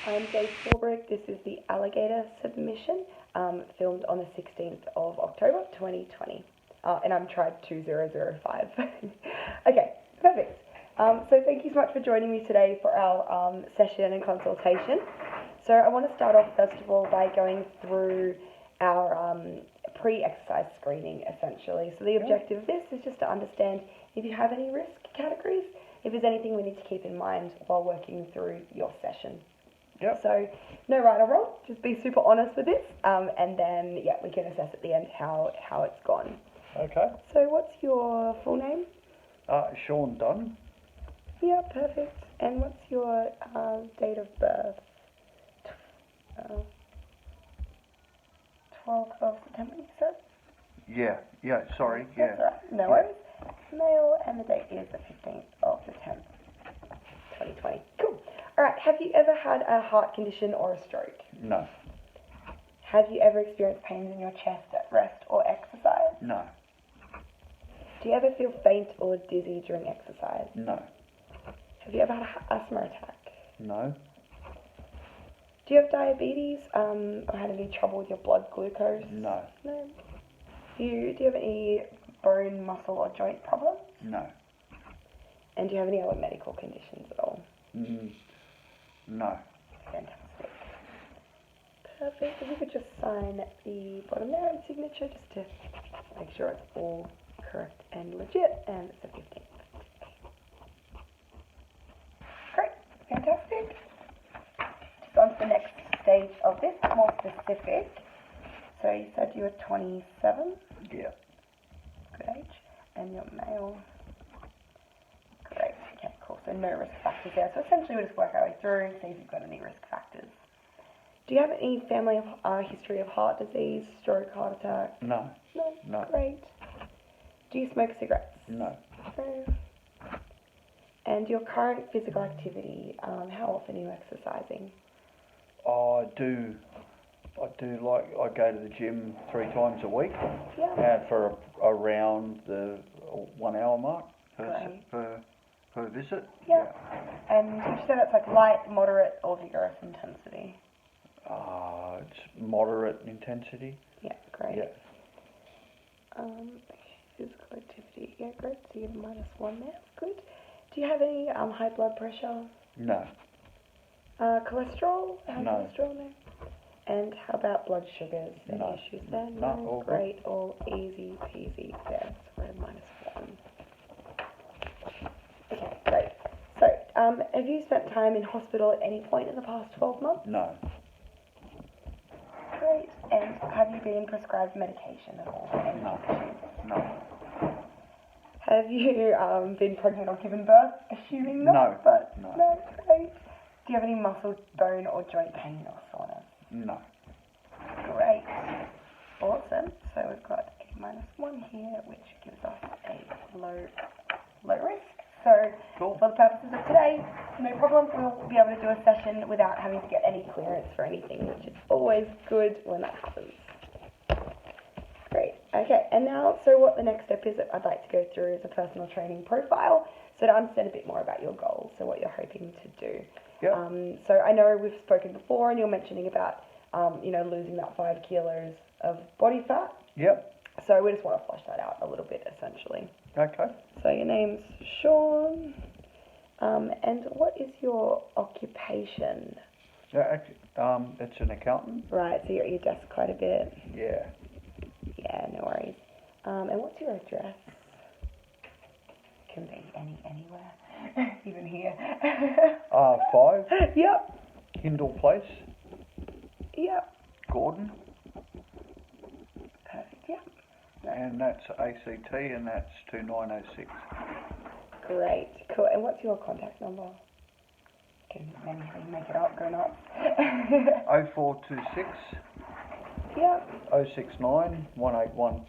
I'm Jade Forbrick. This is the alligator submission, filmed on the 16th of October 2020. And I'm tribe 2005. Okay, perfect. So thank you so much for joining me today for our session and consultation. So I want to start off first of all by going through our pre-exercise screening essentially. So the objective of this is just to understand if you have any risk categories, if there's anything we need to keep in mind while working through your session. Yep. So no right or wrong, just be super honest with this, and then we can assess at the end how it's gone. Okay. So what's your full name? Sean Dunn. Yeah, perfect. And what's your date of birth? 12th of September, you said? Yeah, sorry, yeah. That's right, no worries. Male, and the date is the 15th of the 10th, 2020. Cool. Alright, have you ever had a heart condition or a stroke? No. Have you ever experienced pains in your chest at rest or exercise? No. Do you ever feel faint or dizzy during exercise? No. Have you ever had an asthma attack? No. Do you have diabetes or had any trouble with your blood glucose? No. No. Do you have any bone, muscle or joint problems? No. And do you have any other medical conditions at all? No. Fantastic. Perfect. If you could just sign the bottom there and signature just to make sure it's all correct and legit, and it's the 15th. Great. Fantastic. Just on to the next stage of this, more specific. So you said you were 27? Yeah. Good age. And you're male. Great. Okay, cool. So no risk factors there. So essentially we'll just work our way through and see if you've got any risk factors. Do you have any family history of heart disease, stroke, heart attack? No. No? No. Great. Do you smoke cigarettes? No. No. And your current physical activity, how often are you exercising? I do I go to the gym 3 times a week. Yeah. And for around the 1 hour mark per visit. Yeah. And would you say that's like light, moderate or vigorous intensity? It's moderate intensity. Yeah, great. Yeah. Physical activity. Yeah, great. So you're -1 there. Good. Do you have any high blood pressure? No. Cholesterol? High No. cholesterol? No. And how about blood sugars? Any No. issues there? No, all good. Great. All easy peasy there. So we're -1. Okay, great. So, have you spent time in hospital at any point in the past 12 months? No. Great. And have you been prescribed medication at all for any issues? No. Have you been pregnant or given birth? Assuming not. No. But No. no, great. Do you have any muscle, bone or joint pain or soreness? No. Great. Awesome. So we've got a -1 here, which gives us a low risk. So Cool. for the purposes of today, no problem. We'll be able to do a session without having to get any clearance for anything, which is always good when that happens. Great. Okay, and now, so what the next step is that I'd like to go through is a personal training profile, so to understand a bit more about your goals, so what you're hoping to do. Yep. So I know we've spoken before, and you're mentioning about, losing that 5 kilos of body fat. Yep. So we just want to flush that out a little bit, essentially. Okay. So your name's Sean, and what is your occupation? Yeah, it's an accountant. Right, so you're at your desk quite a bit. Yeah. Yeah, no worries. And what's your address? Can be anywhere, even here. 5 Yep. Hindle Place, Yep. Gordon, Perfect. Yep. and that's ACT, and that's 2906. Great. Cool. And what's your contact number? Can anything make it up? Go nuts. 0426 Yep. 069 181.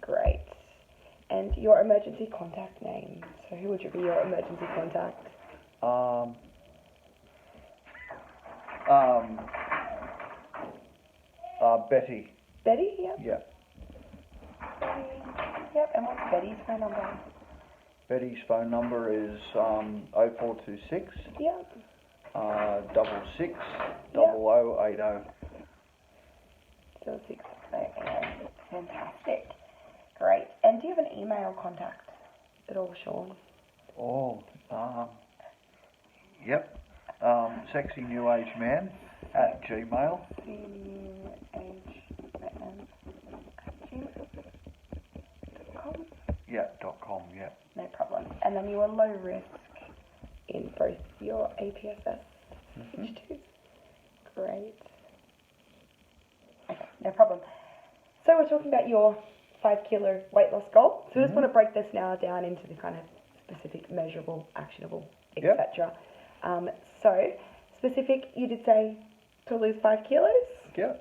Great. And your emergency contact name. So who would be your emergency contact? Betty. Betty? Yep. Yeah. Betty. Yep. And what's Betty's phone number? Betty's phone number is 0426 Yep. 666 0080. 06 a.m. Fantastic. Great. And do you have an email contact at all, Sean? Oh, yep. Sexy New Age Man at Gmail. CNewAgeMan@gmail.com. Yeah, .com, yeah. No problem. And then you are low risk in both your APSS stage 2s. Great. Okay, no problem. So we're talking about your 5 kilo weight loss goal. So I just want to break this now down into the kind of specific, measurable, actionable, etc. So specific, you did say to lose 5 kilos? Yeah.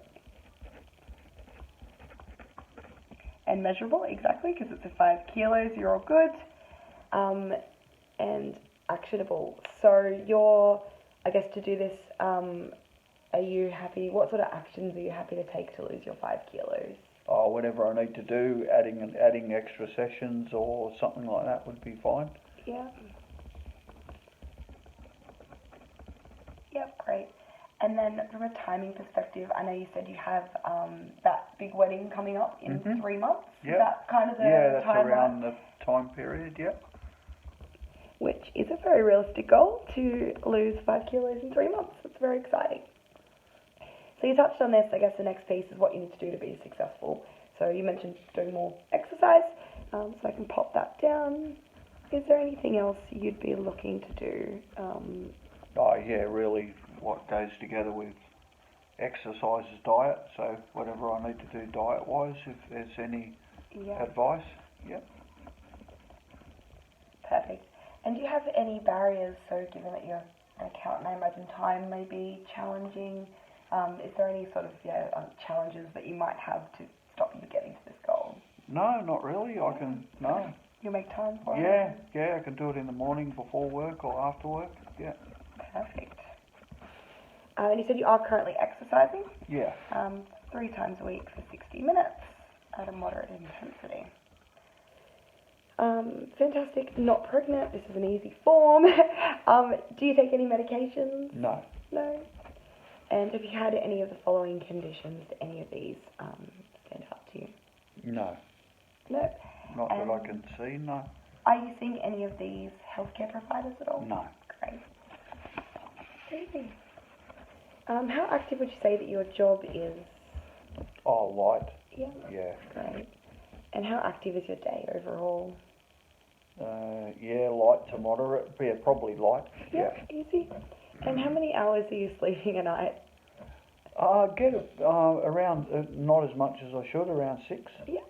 And measurable, exactly, because it's a 5 kilos, you're all good. And actionable. So you're, I guess to do this, are you happy, what sort of actions are you happy to take to lose your 5 kilos? Oh, whatever I need to do, adding extra sessions or something like that would be fine. Yeah. Yep, great. And then from a timing perspective, I know you said you have that big wedding coming up in 3 months. Yep. Is that kind of the that's timeline? around the time period, yep. Which is a very realistic goal, to lose 5 kilos in 3 months. It's very exciting. So you touched on this, I guess the next piece is what you need to do to be successful. So you mentioned doing more exercise, so I can pop that down. Is there anything else you'd be looking to do? Oh, yeah, really what goes together with exercise is diet, so whatever I need to do diet-wise, if there's any advice, yep. Perfect. And do you have any barriers? So given that you're an accountant, I imagine time may be challenging. Is there any sort of challenges that you might have to stop you getting to this goal? No, not really. No. You make time for it? Yeah, I can do it in the morning before work or after work, yeah. Perfect. And you said you are currently exercising? Yeah. 3 times a week for 60 minutes at a moderate intensity. Fantastic. Not pregnant. This is an easy form. Do you take any medications? No. No. And have you had any of the following conditions? Do any of these stand out to you? No. No. Not that I can see, no. Are you seeing any of these healthcare providers at all? No. Great. Easy. How active would you say that your job is? Oh, light. Yeah. Yeah. Great. And how active is your day overall? Light to moderate. Yeah, probably light. Yeah. Easy. And how many hours are you sleeping a night? Get around, not as much as I should, around 6. Yeah.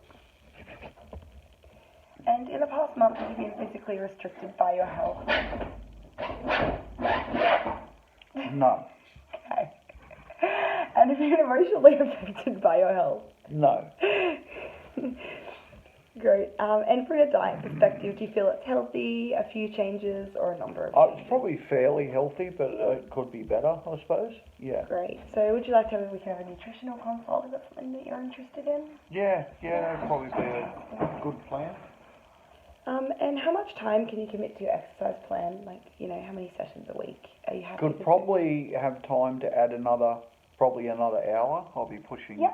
And in the past month, have you been physically restricted by your health? No. Okay. And have you been emotionally affected by your health? No. Great. And from a diet perspective, do you feel it's healthy, a few changes, or a number of changes? It's probably fairly healthy, but it could be better, I suppose. Yeah. Great. So would you like to have a nutritional consult? Is that something that you're interested in? Yeah, that'd probably be a good plan. And how much time can you commit to your exercise plan? Like, how many sessions a week are you happy Could probably have time to add another hour. I'll be pushing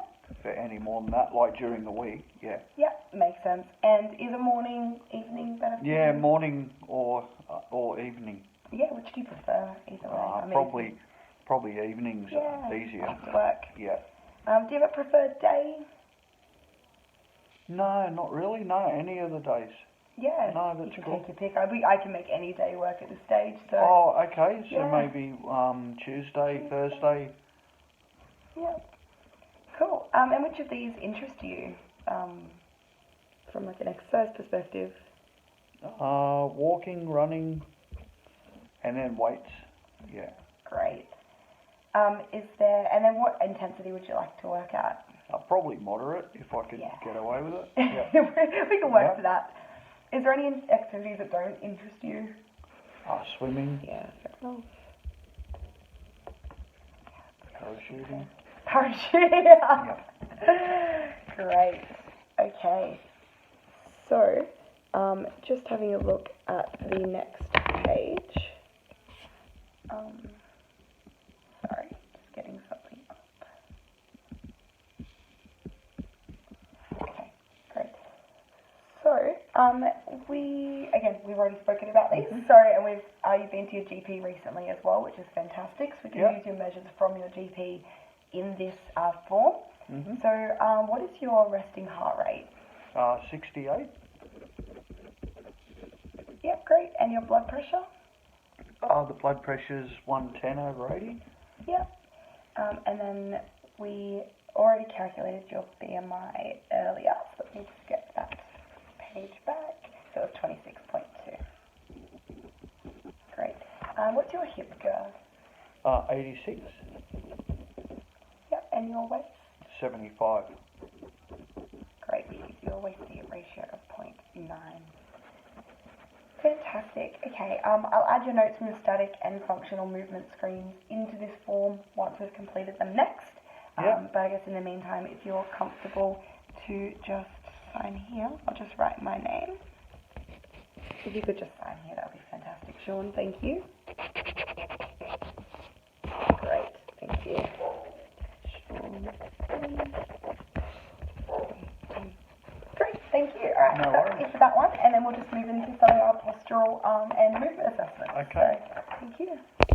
for any more than that, like during the week, yeah. Yeah, makes sense. And is a morning, evening better for you? Yeah, morning or evening. Yeah, which do you prefer? Either way. Probably evenings are easier. After work. Yeah. Do you have a preferred day? No, not really. No, any of the days. Yeah, no, that's you can cool. take your pick. I can make any day work at this stage. So. Oh, okay. So maybe Tuesday, Thursday. Yeah. Cool. And which of these interest you from like an exercise perspective? Walking, running, and then weights. Yeah. Great. And then what intensity would you like to work at? Probably moderate if I could get away with it. Yeah. We can work to that. Is there any activities that don't interest you? Swimming. Yeah, fair enough. Parachuting. Parachuting. Yeah. Great. Okay. So, just having a look at the next page. We've already spoken about these. So, and you've been to your GP recently as well, which is fantastic. So we can use your measures from your GP in this form. So, what is your resting heart rate? 68. Yep, great. And your blood pressure? The blood pressure's 110/80. Yep. And then we already calculated your BMI earlier, so let me just get that page back. So it was 26.2. Great. What's your hip girth? 86. Yep, and your waist? 75. Great, we use your waist to hip ratio of 0.9. Fantastic. Okay, I'll add your notes from the static and functional movement screens into this form once we've completed them next. But I guess in the meantime, if you're comfortable to just sign here, I'll just write my name. If you could just sign here, that would be fantastic. Sean, thank you. Great, thank you. Sean. Great, thank you. All right, no that's it for that one, and then we'll just move into some of our postural and movement assessments. Okay. So, thank you.